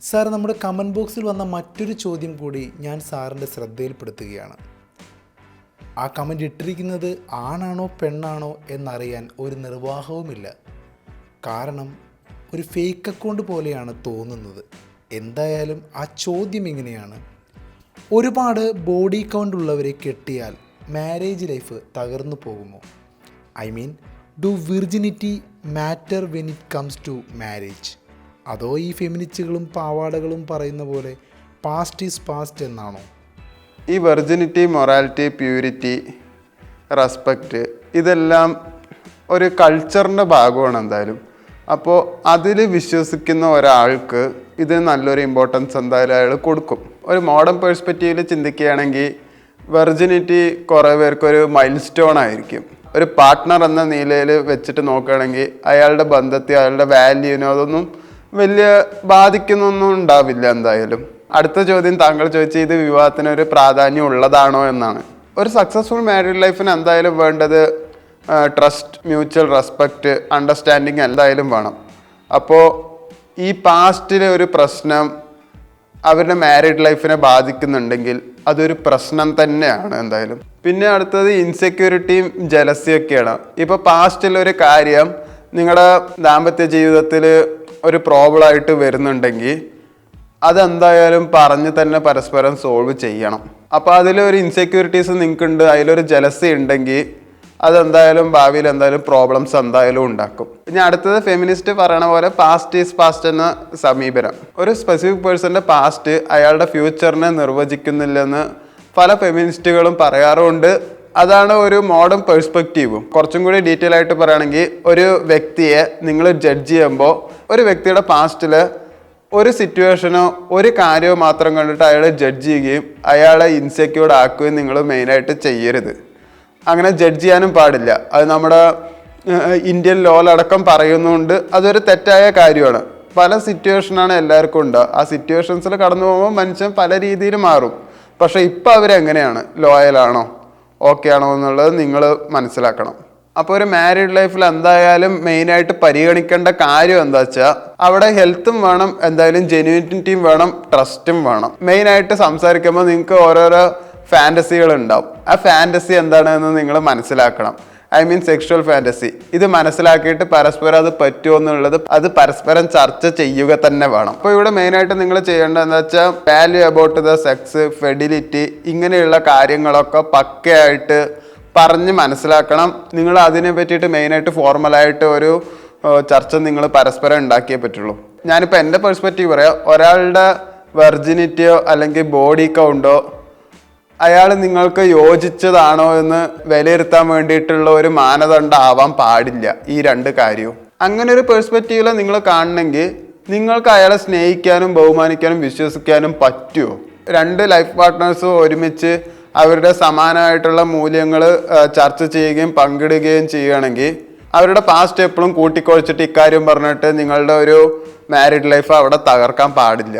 Sir, നമ്മുടെ comment ബോക്സിൽ വന്ന മറ്റൊരു ചോദ്യം കൂടി ഞാൻ സാറിൻ്റെ ശ്രദ്ധയിൽപ്പെടുത്തുകയാണ്. ആ കമൻറ്റ് ഇട്ടിരിക്കുന്നത് ആണാണോ പെണ്ണാണോ എന്നറിയാൻ ഒരു നിർവാഹവുമില്ല. കാരണം ഒരു ഫേക്ക് അക്കൗണ്ട് പോലെയാണ് തോന്നുന്നത്. എന്തായാലും ആ ചോദ്യം ഇങ്ങനെയാണ്: ഒരുപാട് ബോഡി കൗണ്ട് ഉള്ളവരെ കെട്ടിയാൽ മാരേജ് ലൈഫ് തകർന്നു പോകുമോ? I mean, do virginity matter when it comes to marriage? അതോ ഈ ഫെമിനിസ്റ്റുകളും പാവാടകളും പറയുന്ന പോലെ പാസ്റ്റ് ഈസ് പാസ്റ്റ് എന്നാണോ? ഈ വെർജിനിറ്റി, മൊറാലിറ്റി, പ്യൂരിറ്റി, റെസ്പെക്റ്റ് ഇതെല്ലാം ഒരു കൾച്ചറിൻ്റെ ഭാഗമാണ് എന്തായാലും. അപ്പോൾ അതിൽ വിശ്വസിക്കുന്ന ഒരാൾക്ക് ഇത് നല്ലൊരു ഇമ്പോർട്ടൻസ് എന്തായാലും അയാൾ കൊടുക്കും. ഒരു മോഡേൺ പേഴ്സ്പെക്റ്റീവിൽ ചിന്തിക്കുകയാണെങ്കിൽ വെർജിനിറ്റി കുറേ പേർക്കൊരു മൈൽ സ്റ്റോൺ ആയിരിക്കും. ഒരു പാർട്ട്ണർ എന്ന നിലയിൽ വെച്ചിട്ട് നോക്കുകയാണെങ്കിൽ അയാളുടെ ബന്ധത്തെ, അയാളുടെ വാല്യൂനോ അതൊന്നും വലിയ ബാധിക്കുന്നൊന്നും ഉണ്ടാവില്ല എന്തായാലും. അടുത്ത ചോദ്യം താങ്കൾ ചോദിച്ചാൽ ഇത് വിവാഹത്തിന് ഒരു പ്രാധാന്യം ഉള്ളതാണോ എന്നാണ്. ഒരു സക്സസ്ഫുൾ മാരീഡ് ലൈഫിന് എന്തായാലും വേണ്ടത് ട്രസ്റ്റ്, മ്യൂച്വൽ റെസ്പെക്റ്റ്, അണ്ടർസ്റ്റാൻഡിങ് എന്തായാലും വേണം. അപ്പോൾ ഈ പാസ്റ്റിലെ ഒരു പ്രശ്നം അവരുടെ മാരീഡ് ലൈഫിനെ ബാധിക്കുന്നുണ്ടെങ്കിൽ അതൊരു പ്രശ്നം തന്നെയാണ് എന്തായാലും. പിന്നെ അടുത്തത് ഇൻസെക്യൂരിറ്റിയും ജലസിയൊക്കെയാണ്. ഇപ്പോൾ പാസ്റ്റിലൊരു കാര്യം നിങ്ങളുടെ ദാമ്പത്യ ജീവിതത്തിൽ ഒരു പ്രോബ്ലമായിട്ട് വരുന്നുണ്ടെങ്കിൽ അതെന്തായാലും പറഞ്ഞ് തന്നെ പരസ്പരം സോൾവ് ചെയ്യണം. അപ്പോൾ അതിലൊരു ഇൻസെക്യൂരിറ്റീസ് നിങ്ങൾക്കുണ്ട്, അതിലൊരു ജലസി ഉണ്ടെങ്കിൽ അതെന്തായാലും ഭാവിയിൽ എന്തായാലും പ്രോബ്ലംസ് എന്തായാലും ഉണ്ടാക്കും. ഇനി അടുത്തത് ഫെമിനിസ്റ്റ് പറയണ പോലെ പാസ്റ്റ് ഈസ് പാസ്റ്റ് എന്ന സമീപനം. ഒരു സ്പെസിഫിക് പേഴ്സൻ്റെ പാസ്റ്റ് അയാളുടെ ഫ്യൂച്ചറിനെ നിർവചിക്കുന്നില്ലെന്ന് പല ഫെമിനിസ്റ്റുകളും പറയാറുമുണ്ട്. അതാണ് ഒരു മോഡേൺ പെർസ്പെക്റ്റീവും. കുറച്ചും കൂടി ഡീറ്റെയിൽ ആയിട്ട് പറയുകയാണെങ്കിൽ ഒരു വ്യക്തിയെ നിങ്ങൾ ജഡ്ജ് ചെയ്യുമ്പോൾ ഒരു വ്യക്തിയുടെ പാസ്റ്റിൽ ഒരു സിറ്റുവേഷനോ ഒരു കാര്യമോ മാത്രം കണ്ടിട്ട് അയാളെ ജഡ്ജ് ചെയ്യുകയും അയാളെ ഇൻസെക്യൂർഡ് ആക്കുകയും നിങ്ങൾ മെയിനായിട്ട് ചെയ്യരുത്. അങ്ങനെ ജഡ്ജ് ചെയ്യാനും പാടില്ല. അത് നമ്മുടെ ഇന്ത്യൻ ലോയിലടക്കം പറയുന്നുണ്ട്. അതൊരു തെറ്റായ കാര്യമാണ്. പല സിറ്റുവേഷനാണ് എല്ലാവർക്കും ഉണ്ട്. ആ സിറ്റുവേഷൻസിൽ കടന്നു പോകുമ്പോൾ മനുഷ്യൻ പല രീതിയിൽ മാറും. പക്ഷേ ഇപ്പം അവരെങ്ങനെയാണ്, ലോയലാണോ ഓക്കെ ആണോ എന്നുള്ളത് നിങ്ങൾ മനസ്സിലാക്കണം. അപ്പോൾ ഒരു മാരീഡ് ലൈഫിൽ എന്തായാലും മെയിനായിട്ട് പരിഗണിക്കേണ്ട കാര്യം എന്താ വെച്ചാൽ അവിടെ ഹെൽത്തും വേണം, എന്തായാലും ജെന്യൂനിറ്റിയും വേണം, ട്രസ്റ്റും വേണം. മെയിനായിട്ട് സംസാരിക്കുമ്പോൾ നിങ്ങൾക്ക് ഓരോരോ ഫാൻറ്റസികൾ ഉണ്ടാവും. ആ ഫാൻറ്റസി എന്താണെന്ന് നിങ്ങൾ മനസ്സിലാക്കണം. I mean sexual fantasy. ഇത് മനസ്സിലാക്കിയിട്ട് പരസ്പരം അത് പറ്റുമോ എന്നുള്ളത് അത് പരസ്പരം ചർച്ച ചെയ്യുക തന്നെ വേണം. അപ്പോൾ ഇവിടെ മെയിനായിട്ട് നിങ്ങൾ ചെയ്യേണ്ടത് എന്താ വെച്ചാൽ value about the sex, Fidelity, ഇങ്ങനെയുള്ള കാര്യങ്ങളൊക്കെ പക്കയായിട്ട് പറഞ്ഞ് മനസ്സിലാക്കണം. നിങ്ങൾ അതിനെ പറ്റിയിട്ട് മെയിനായിട്ട് ഫോർമലായിട്ട് ഒരു ചർച്ച നിങ്ങൾ പരസ്പരം ഉണ്ടാക്കിയേ പറ്റുള്ളൂ. ഞാനിപ്പോൾ എൻ്റെ പെർസ്പെക്റ്റീവ് പറയാം. ഒരാളുടെ വെർജിനിറ്റിയോ അല്ലെങ്കിൽ ബോഡി കൗണ്ടോ അയാൾ നിങ്ങൾക്ക് യോജിച്ചതാണോ എന്ന് വിലയിരുത്താൻ വേണ്ടിയിട്ടുള്ള ഒരു മാനദണ്ഡം ആവാൻ പാടില്ല ഈ രണ്ട് കാര്യവും. അങ്ങനെ ഒരു പെർസ്പെക്റ്റീവിൽ നിങ്ങൾ കാണണമെങ്കിൽ നിങ്ങൾക്ക് അയാളെ സ്നേഹിക്കാനും ബഹുമാനിക്കാനും വിശ്വസിക്കാനും പറ്റുമോ? രണ്ട് ലൈഫ് പാർട്ട്നേഴ്സും ഒരുമിച്ച് അവരുടെ സമാനമായിട്ടുള്ള മൂല്യങ്ങൾ ചർച്ച ചെയ്യുകയും പങ്കിടുകയും ചെയ്യുകയാണെങ്കിൽ അവരുടെ പാസ്റ്റ് എപ്പോഴും കൂട്ടിക്കുഴച്ചിട്ട് ഇക്കാര്യം പറഞ്ഞിട്ട് നിങ്ങളുടെ ഒരു മാരീഡ് ലൈഫ് അവിടെ തകർക്കാൻ പാടില്ല.